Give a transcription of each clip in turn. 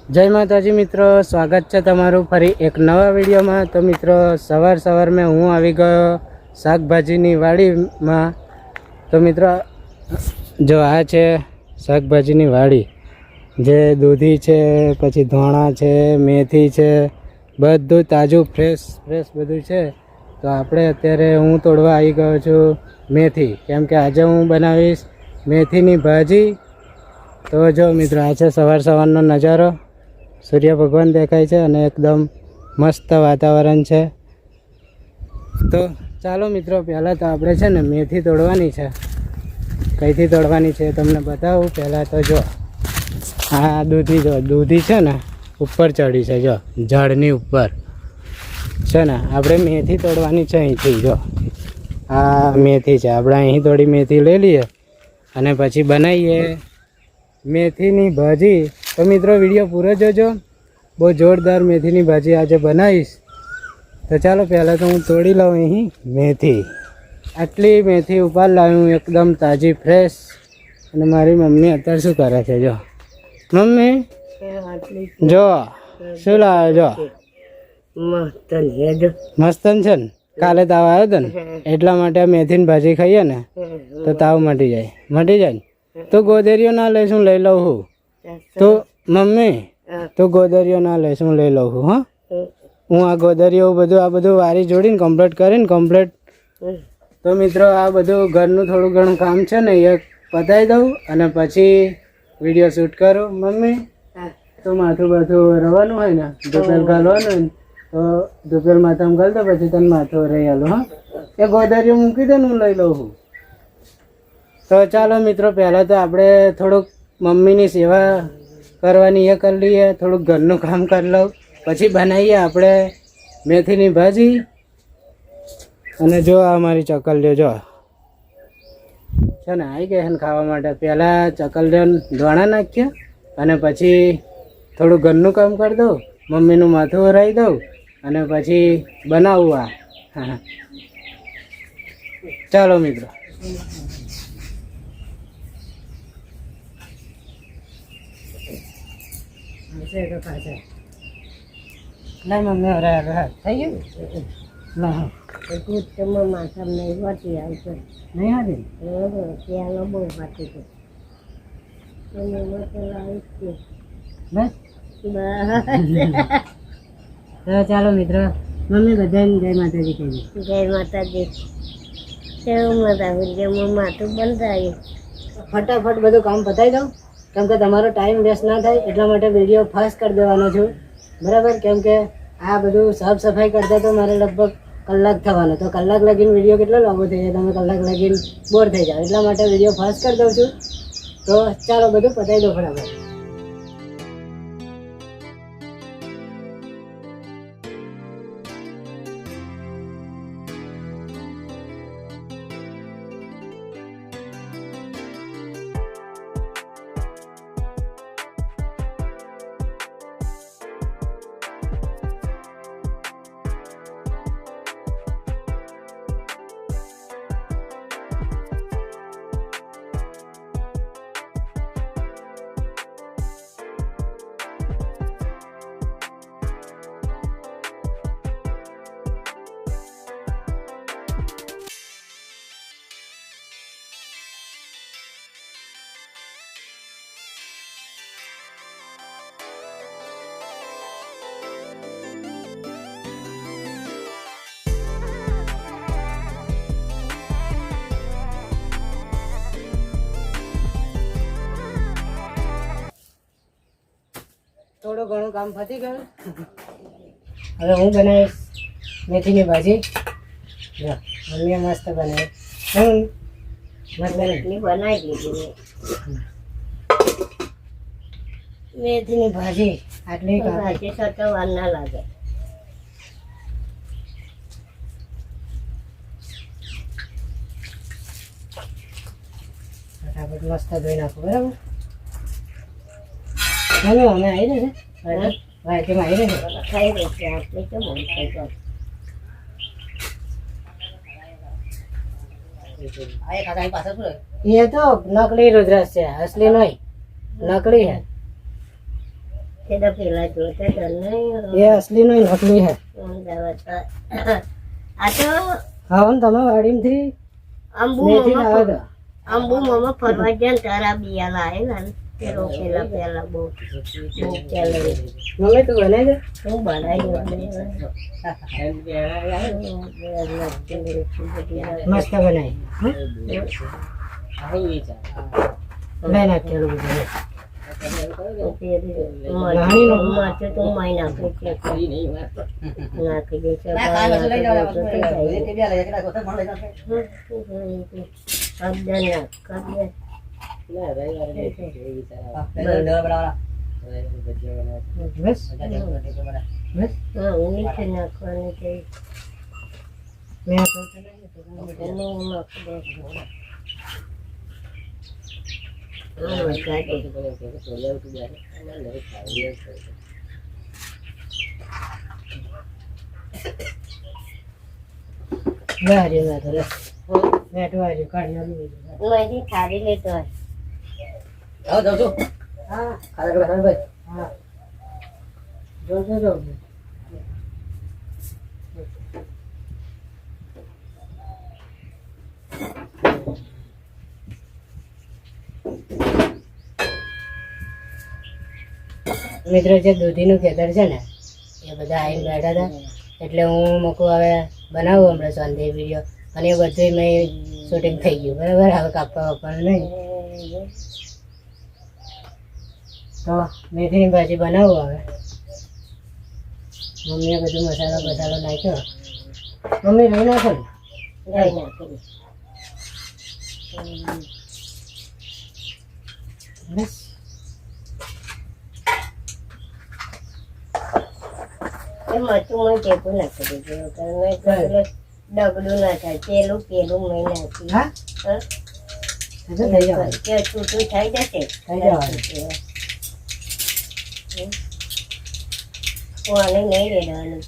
જય માતાજી મિત્રો, સ્વાગત છે તમારું ફરી એક નવા વિડીયોમાં। તો મિત્રો સવારમાં હું આવી ગયો શાકભાજીની વાડીમાં। તો મિત્રો જો આ છે શાકભાજીની વાડી, જે દૂધી છે, પછી ધોણા છે, મેથી છે, બધું તાજું ફ્રેશ બધું છે। તો આપણે અત્યારે હું તોડવા આવી ગયો છું મેથી, કેમ કે આજે હું બનાવીશ મેથીની ભાજી। તો જો મિત્રો આ છે સવારનો નજારો, સૂર્ય ભગવાન દેખાય છે અને એકદમ મસ્ત વાતાવરણ છે। તો ચાલો મિત્રો, પહેલાં તો આપણે છે ને મેથી તોડવાની છે। કઈથી તોડવાની છે તમને બતાવું। પહેલાં તો જો આ દૂધી છે ને ઉપર ચડી છે, જો ઝાડની ઉપર છે ને। આપણે મેથી તોડવાની છે અહીંથી, જો આ મેથી છે, આપણે અહીં થોડી મેથી લઈ લઈએ અને પછી બનાવીએ મેથીની ભાજી। તો મિત્રો વિડીયો પૂરો જોજો, બહુ જોરદાર મેથીની ભાજી આજે બનાવીશ। તો ચાલો પહેલાં તો હું તોડી લઉં અહીં મેથી। આટલી મેથી ઉપર લાવ્યું, એકદમ તાજી ફ્રેશ। અને મારી મમ્મી અત્યારે શું કરે છે, જો મમ્મી જો શું લાવ્યો, જો મસ્તન છે ને। કાલે તાવ આવ્યો હતો ને, એટલા માટે આ મેથીની ભાજી ખાઈએ ને તો તાવ મટી જાય ને। તો ગોદરીઓ ના લઈશ, હું લઈ લઉં છું। તો મમ્મી તો ગોદરીઓ ના લઈશ, હું લઈ લઉં છું। હા, હું આ ગોદરીઓ આ બધું વારી જોડીને કમ્પ્લીટ। તો મિત્રો આ બધું ઘરનું થોડું ઘણું કામ છે ને, એ પતાવી દઉં અને પછી વિડીયો શૂટ કરું। મમ્મી તો માથું રવાનું હોય ને, ધોપેલ ઘાલવાનું હોય ને, તો ધોપેલ માથામાં ઘાલ દો, પછી તને માથું રહી આલું। હા, એ ગોદરીઓ મૂકી દે ને, હું લઈ લઉં છું। તો ચાલો મિત્રો, પહેલાં તો આપણે થોડુંક મમ્મીની સેવા કરવાની એ કરી લઈએ, થોડુંક ઘરનું કામ કરી લઉં, પછી બનાવીએ આપણે મેથીની ભાજી। અને જો આ મારી ચકલીઓ જો છે ને આવી ગઈ છે ખાવા માટે। પહેલાં ચકલીઓ ધોણા નાખ્યા અને પછી થોડું ઘરનું કામ કરી દઉં, મમ્મીનું માથું ઓરાવી દઉં અને પછી બનાવું આ। હા, ચાલો મિત્રો। ના મમ્મી થઈ ગયું ના માથા નહીં વાટી આવશે, નહીં હતી ત્યાં બહુ વાટી છે બસ। ચાલો મિત્રો, મમ્મી બધાને જય માતાજી કહી દે। જય માતાજી। કેવું માથું બંધ આવ્યું, ફટાફટ બધું કામ પતાવી દઉં, કેમ કે તમારો ટાઈમ વેસ્ટ ના થાય એટલા માટે વિડીયો ફાસ્ટ કરી દેવાનો છું, બરાબર। કેમ કે આ બધું સાફ સફાઈ કરતા તો મારે લગભગ કલાક થવાનો, તો કલાક લગીને વિડીયો કેટલો લાંબો થઈ જાય, તમે કલાક લગીને બોર થઈ જાઓ, એટલા માટે વિડીયો ફાસ્ટ કરી દઉં છું। તો ચાલો બધું પતાવી દો ફટાફટ। થોડું ઘણું કામ પતી ગયું, હવે હું બનાવીશ મેથીની ભાજી। મમ્મીએ મસ્ત બનાવી, બનાવી દીધી મેથીની ભાજી। આટલી ભાજી સાથે વાર ના લાગે। ફટાફટ મસ્ત ધોઈ નાખો, બરાબર। અમે આવી રહે છે, આવી રહે છે, ખાઈ રહી છે, આપણે કેમ ખાઈ જાય। ये तो नकली रुद्राक्ष है, असली नहीं, नकली है। તેના પેલા જોતા તો નહીં એ અસલી નો નકલી હે આ તો હા તમે વાડીમાંથી અંબુ મેથી મામા લાવ્યા હતા. અંબુ મામા ફરવા ગયા ને તારા બિયા લાયેલા ને તે રોકેલા પેલા બહુ ચાલે મમ્મી તું બનાવી દે હું બનાવી મસ્ત બનાવી લઈ નાખેલું બધું તો માઈ નાખી દે છે બસ બસ નીચે નાખવાની છે મેં થાળી લેતો હોય મિત્રો જે દૂધીનું ખેતર છે ને એ બધા આવીને બેઠા હતા એટલે હું મૂકું હવે બનાવું હમણાં શાંતિ વિડીયો અને એ બધું મેં શૂટિંગ થઈ ગયું બરાબર હવે કાપવા વાપવાનું નહીં તો મેથીની ભાજી બનાવું હવે મમ્મીએ બધું મસાલો નાખ્યો મમ્મી રહી નાખો ને લઈ નાખી બસ એ મરચું ભેગું નાખી દેજો ડગડું ના થાય પેલું મેં નાખી હા થઈ જવાનું કે છૂટું થઈ જશે થઈ જવાનું પાણી નહીં રેડવાનું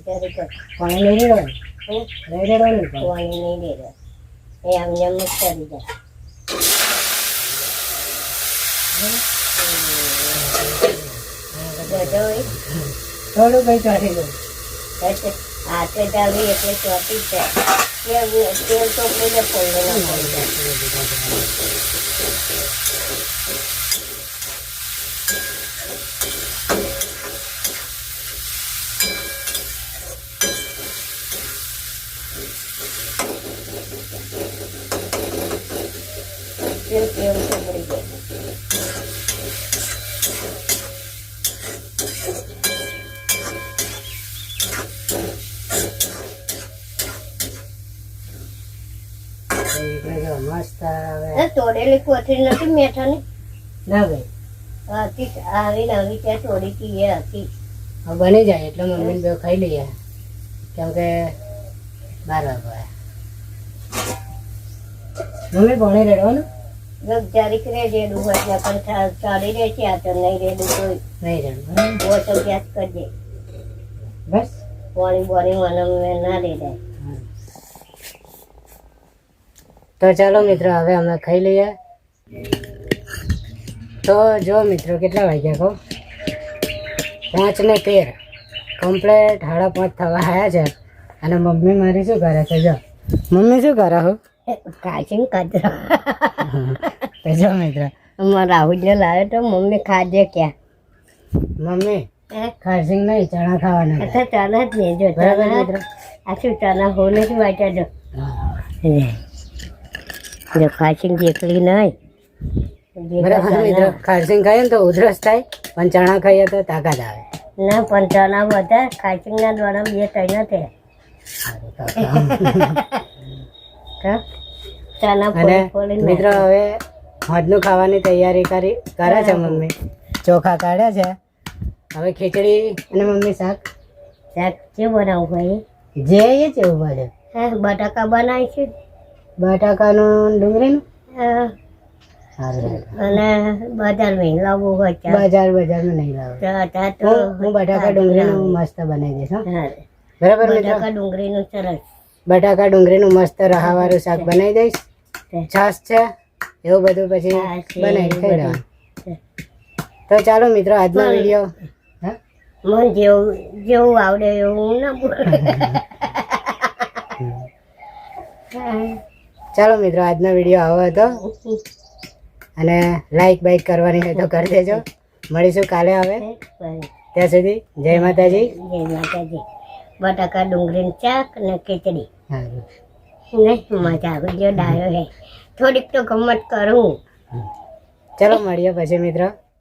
ત્યારે પાણી નહીં રેડવાનું નહીં રેડવાનું પાણી નહીં રેડવાનું એ આમને એમ જ કરી જાય થોડું કઈ ચાલી દઉં હાથે ચાલવી એટલે ચોટી જ જાય તેલ તો પેલે ફોલ્ડર ના મળી જાય તેલ તો મળી જાય મસ્ત આવે તોડેલી કોથળી નથી મેઠાની ના ભાઈ હતી આવી નવી ત્યાં તોડી હતી એ હતી હવે બની જાય એટલે મમ્મીને બે ખાઈ લઈએ કેમ કે 12 વાગ્યા મમ્મી પાણી રેડવાનું જરીક રેડું હોય એટલે પણ ચાલી રહે છે આ તો નહીં રેડું કોઈ નહીં રેડવાનું બોટલ ગેસ કરજે બસ પાણી મને ના રેડાય તો ચાલો મિત્રો હવે અમે ખાઈ લઈએ તો જો મિત્રો કેટલા વાગ્યા કહો 5:13 કમ્પ્લેટ 5:30 થવા આવ્યા છે અને મમ્મી મારી શું કરે છે જો મમ્મી શું કરે હો કાચી કચરા તો જો મિત્રો અમારા રાહુલને લાવ્યો તો મમ્મી ખાજે ક્યાં મમ્મી ખારસિંગ નહીં ચણા ખાવાના अच्छा चना જ નહીં જો બરાબર ચના મિત્રો આ શું ચના હોને જ વાંચ્યા જો જો કાચી જેટલી નહીં બરાબર મિત્રો ખારસિંગ ખાઈએ ને તો ઉધરસ થાય પણ ચણા ખાઈએ તો તાકાત આવે ના પણ ચના બધા કાચીના દ્વારા 2-3 થયા ચના અને ફોલી મિત્રો હવે હોજનું ખાવાની તૈયારી કરે છે મમ્મી ચોખા કાઢ્યા છે હવે ખીચડી અને મમ્મી શાક જે બનાવવું હોય જે એ છે એવું બધું હા બટાકા બનાવી છે બટાકાનું ડુંગળીનું હા, સારું અને બજારમાં લાવવું હોય તો બજારમાં નહીં લાવો હું બટાકા ડુંગળીનું મસ્ત બનાવી દઈશ હો. હા, બરાબર મિત્રો બટાકા ડુંગળીનું સરસ બટાકા ડુંગળીનું મસ્ત રહાવાળું શાક બનાવી દઈશ છાશ છે એવું બધું પછી છાશ છે, બનાવી ખાઈ બધું. લેવાનું તો ચાલો મિત્રો આજનો વિડીયો હા મને જેવું આવડે એવું ના બોલે. ચાલો મિત્રો આજનો વિડીયો આવો હતો અને લાઈક બાઈક કરવાની હોય તો કરી દેજો. મળીશું કાલે હવે. ત્યાં સુધી જય માતાજી. જય માતાજી. બટાકા ડુંગળીનું શાક ને ખીચડી હા ને મજા આવી ગયો ડાયો હે થોડીક તો ગમત કરું. ચલો મળીએ પછી મિત્રો.